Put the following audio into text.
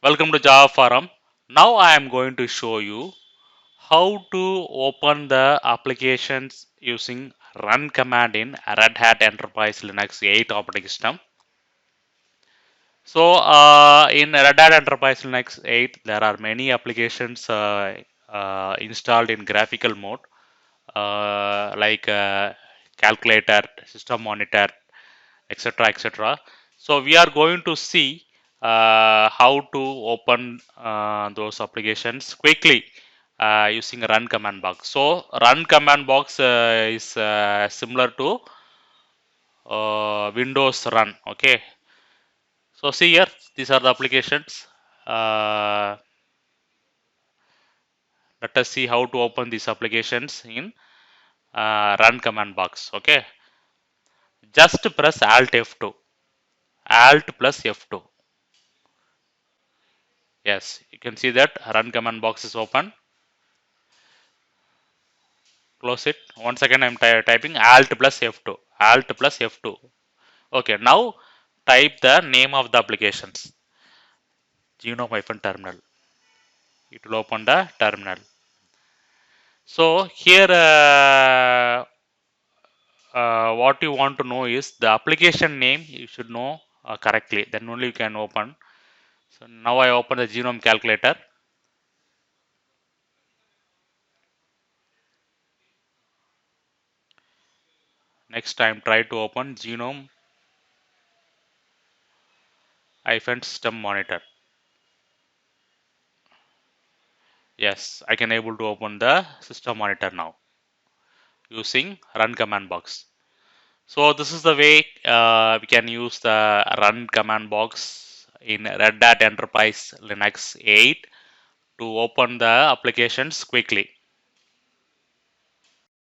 Welcome to Java Forum. Now I am going to show you how to open the applications using run command in Red Hat Enterprise Linux 8 operating system. So in Red Hat Enterprise Linux 8 there are many applications installed in graphical mode like calculator, system monitor, etc. etc. So we are going to see how to open those applications quickly using run command box. So run command box is similar to Windows run. Okay. So see here, these are the applications. Uh, Let us see how to open these applications in run command box. Okay. Just press Alt F2. Alt plus F2. Yes, you can see that run command box is open. Close it. Once again, I'm typing Alt plus F2. Alt plus F2. Okay, now type the name of the applications. Genome-terminal. It will open the terminal. So here, what you want to know is the application name. You should know correctly. Then only you can open. So now I open the genome calculator. Next time, try to open genome system monitor. Yes, I can able to open the system monitor now using run command box. So this is the way we can use the run command box in Red Hat Enterprise Linux 8 to open the applications quickly.